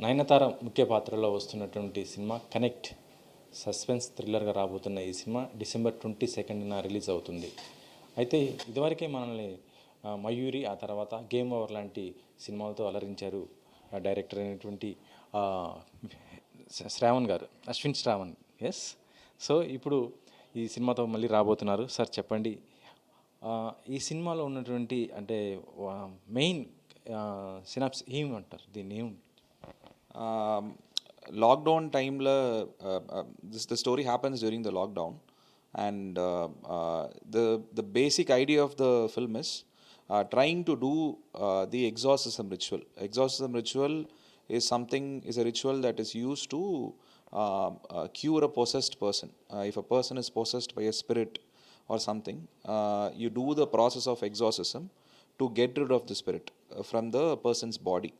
నయనతార ముఖ్య పాత్రలో వస్తున్నటువంటి సినిమా కనెక్ట్ సస్పెన్స్ థ్రిల్లర్గా రాబోతున్న ఈ సినిమా December 22న రిలీజ్ అవుతుంది. అయితే ఇదివరకే మనల్ని మయూరి, ఆ తర్వాత గేమ్ ఓవర్ లాంటి సినిమాలతో అలరించారు డైరెక్టర్ అయినటువంటి శ్రావణ్ గారు, అశ్విన్ శ్రావణ్. ఎస్. సో ఇప్పుడు ఈ సినిమాతో మళ్ళీ రాబోతున్నారు. సార్ చెప్పండి, ఈ సినిమాలో ఉన్నటువంటి అంటే మెయిన్ సినాప్స్ ఏమంటారు, దీన్ని ఏం? లాక్డౌన్ టైంలో the story happens during the lockdown and the basic idea of the film is trying to do the exorcism ritual. Exorcism ritual is a ritual that is used to cure a possessed person. If a person is possessed by a spirit or something, you do the process of exorcism to get rid of the spirit from the person's body.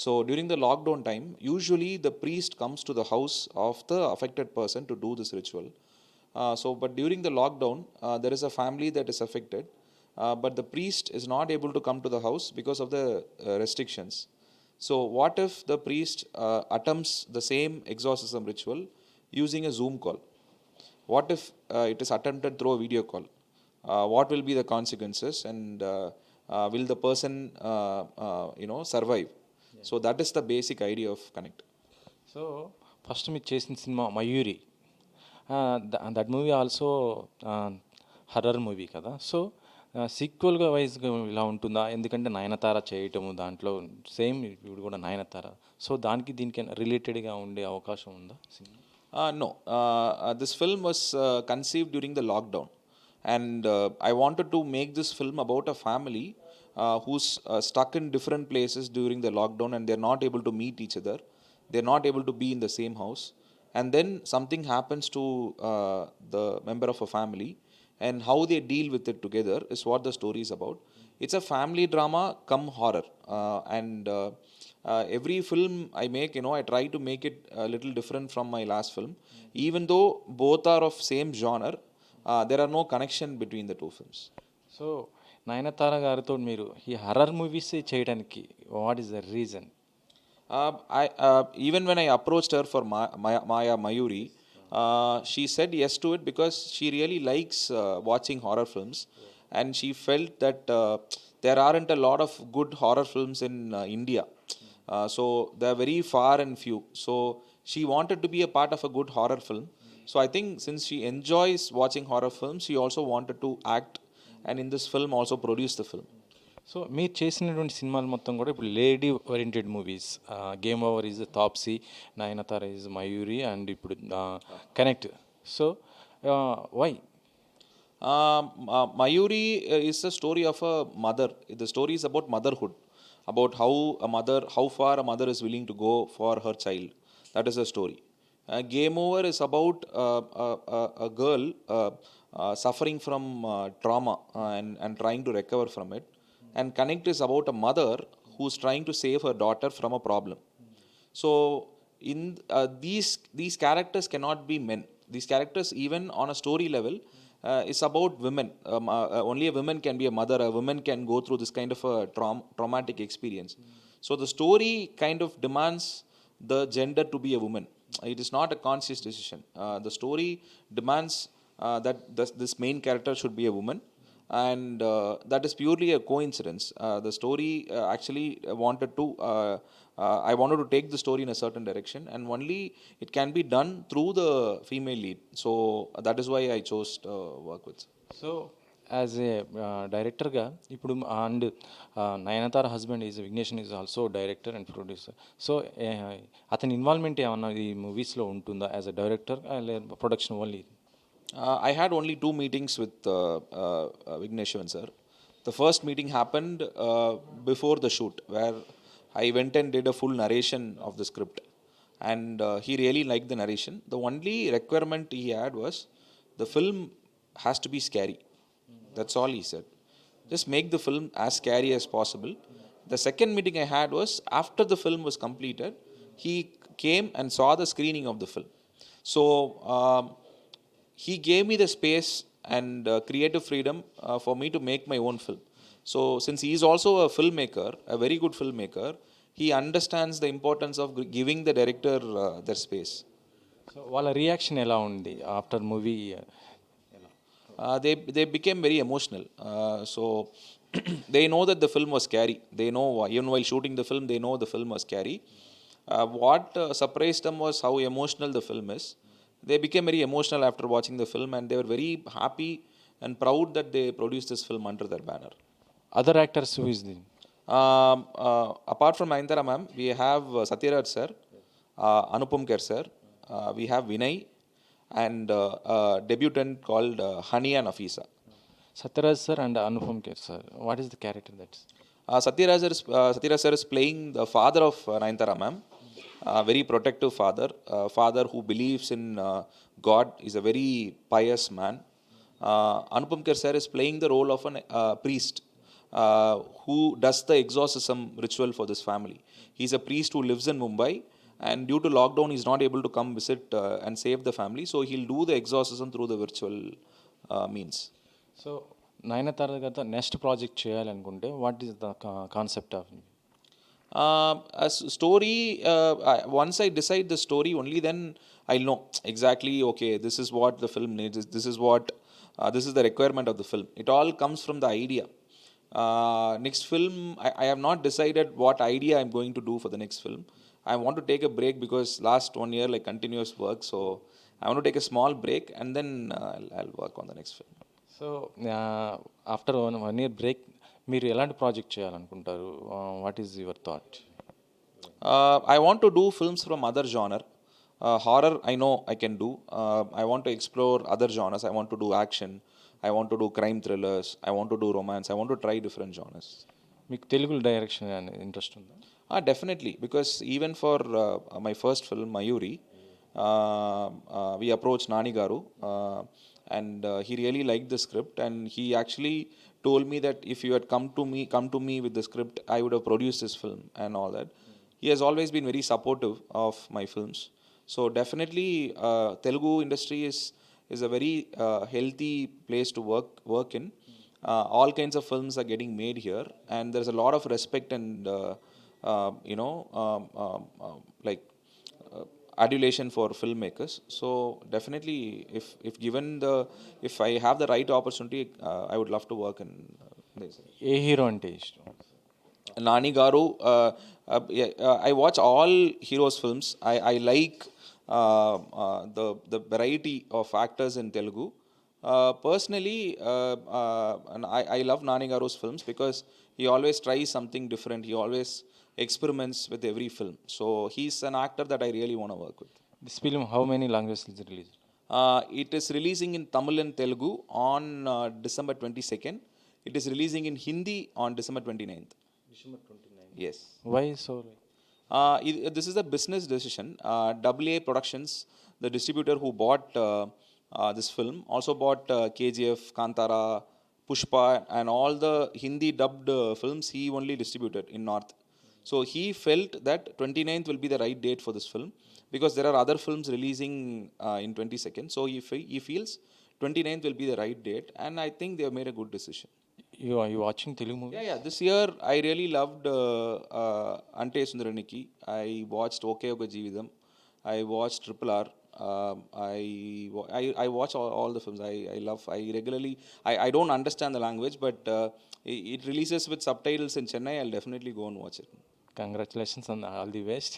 So during the lockdown time, usually the priest comes to the house of the affected person to do this ritual. But during the lockdown, there is a family that is affected, but the priest is not able to come to the house because of the restrictions. So what if the priest attempts the same exorcism ritual using a Zoom call? What if it is attempted through a video call? What will be the consequences, and will the person survive? Yeah. So that is the basic idea of Connect. So first మీరు చేసిన cinema Mayuri, that movie also horror movie కదా. So సీక్వెల్గా వైజ్గా ఇలా ఉంటుందా? ఎందుకంటే నయనతార చేయటము దాంట్లో same ఇప్పుడు కూడా నయనతార, సో దానికి దీనికి రిలేటెడ్గా ఉండే అవకాశం ఉందా? No. This film was conceived during the lockdown, and I wanted to make this film about a family who's stuck in different places during the lockdown, and they're not able to meet each other. They're not able to be in the same house, and then something happens to the member of a family, and how they deal with it together is what the story is about. It's a family drama come horror, and every film I make, I try to make it a little different from my last film. Even though both are of same genre, there are no connection between the two films. So Nayanthara గారితో మీరు ఈ horror movies చేయడానికి what is the reason? Even when I approached her for Maya Mayuri, she said yes to it because she really likes watching horror films, and she felt that there aren't a lot of good horror films in India. So they're very far and few. So she wanted to be a part of a good horror film. So I think since she enjoys watching horror films, she also wanted to act, and in this film also produce the film. So మీరు చేసినటువంటి సినిమాలు మొత్తం కూడా ఇప్పుడు lady oriented movies. Game Over is Taapsee, Nayanthara is Mayuri, and ఇప్పుడు Connect. So why? Mayuri is a story of a mother. The story is about motherhood, about how far a mother is willing to go for her child. That is the story. Game Over is about a girl suffering from trauma and trying to recover from it. And Connect is about a mother who's trying to save her daughter from a problem. So in these characters cannot be men. These characters, even on a story level, is about women. Only a woman can be a mother. A woman can go through this kind of a traumatic experience. So the story kind of demands the gender to be a woman. It is not a conscious decision. The story demands that this main character should be a woman, and that is purely a coincidence. The story actually I wanted to take the story in a certain direction, and only it can be done through the female lead. So that is why I chose to work with. So as a డైరెక్టర్గా ఇప్పుడు and Nayanthara husband is Vignesh is also director and producer. So అతని involvement ఏమన్నా ఈ మూవీస్లో ఉంటుందా as a director, production only? I had only 2 meetings with Vignesh sir. The first meeting happened before the shoot, where I went and did a full narration of the script, and he really liked the narration. The only requirement he had was the film has to be scary. That's all he said. Just make the film as scary as possible. The second meeting I had was after the film was completed. He came and saw the screening of the film. So he gave me the space and creative freedom for me to make my own film. So since he is also a filmmaker, a very good filmmaker, he understands the importance of giving the director their space. So వాళ్ళ reaction ఎలా ఉంది after movie? They became very emotional. So they know that the film was scary. They know, even while shooting the film, they know the film was scary. What surprised them was how emotional the film is. They became very emotional after watching the film, and they were very happy and proud that they produced this film under their banner. Other actors who is the? Apart from Nayanthara ma'am, we have Satyaraj sir, Anupam Kher sir, we have Vinay, and debutant called Hani and Afisa. Sathyaraj sir and Anupam Kher sir, what is the character that's? Satyaraj sir is playing the father of Nayanthara ma'am, very protective father, father who believes in God, is a very pious man. Anupam Kher sir is playing the role of a priest who does the exorcism ritual for this family. He's a priest who lives in Mumbai, and due to lockdown he's not able to come visit and save the family, so he'll do the exorcism through the virtual means. So Nayanthara గారితో next project చేయాలనుకుంటే what is the concept of? As story, once I decide the story, only then I'll know exactly, okay, this is what the film needs, this is what this is the requirement of the film. It all comes from the idea. Next film, I have not decided what idea I'm going to do for the next film. I want to take a break because last 1 year like continuous work, so I want to take a small break and then I'll work on the next film. So after 1 year break మీరు ఎలాంటి project చేయాలనుకుంటారు? What is your thought? I want to do films from other genre. Horror I know I can do. I want to explore other genres. I want to do action, I want to do crime thrillers, I want to do romance, I want to try different genres. మీకు Telugu direction interest ఉందా? Definitely, because even for my first film Mayuri, we approached Nani Garu, and he really liked the script, and he actually told me that if you had come to me with the script, I would have produced this film and all that. He has always been very supportive of my films. So definitely Telugu industry is a very healthy place to work in. All kinds of films are getting made here, and there's a lot of respect and like adulation for filmmakers. So definitely, if I have the right opportunity, I would love to work in this. A hero అంటే ఇష్టం? Nani Garu, I watch all heroes' films. I like the variety of actors in Telugu. Personally, and I love Nani Garu's films because he always tries something different. He always experiments with every film. So he's an actor that I really want to work with. This film how many languages is release? It is releasing in Tamil and Telugu on December 22nd. It is releasing in Hindi on December 29th. December 29th. Yes. Why so? This is a business decision. AA Productions, the distributor who bought this film, also bought KGF, Kantara, Pushpa, and all the Hindi dubbed films he only distributed in North. So he felt that 29th will be the right date for this film because there are other films releasing in 22nd. So he feels 29th will be the right date, and I think they have made a good decision. You are you watching Telugu movies? Yeah. This year I really loved Ante Sundaraniki. I watched Okay Oka Jeevitham. I watched Triple R. I watch all the films. I love. I regularly. I don't understand the language, but it releases with subtitles in Chennai. I'll definitely go and watch it. Congratulations and all the best.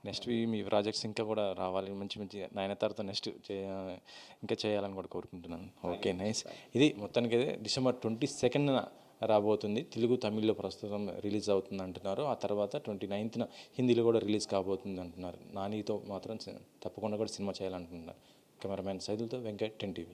Next me projects ఇంకా కూడా రావాలి, మంచి మంచి నయనతారతో next ఇంకా చేయాలని కూడా కోరుకుంటున్నాను. Okay, nice. ఇది మొత్తానికి December 22nd రాబోతుంది. తెలుగు తమిళ్లో ప్రస్తుతం రిలీజ్ అవుతుంది అంటున్నారు. ఆ తర్వాత 29th హిందీలో కూడా రిలీజ్ కాబోతుంది అంటున్నారు. నానితో మాత్రం తప్పకుండా కూడా సినిమా చేయాలంటున్నారు. కెమెరామ్యాన్ సైదులతో వెంకట్, 10 TV.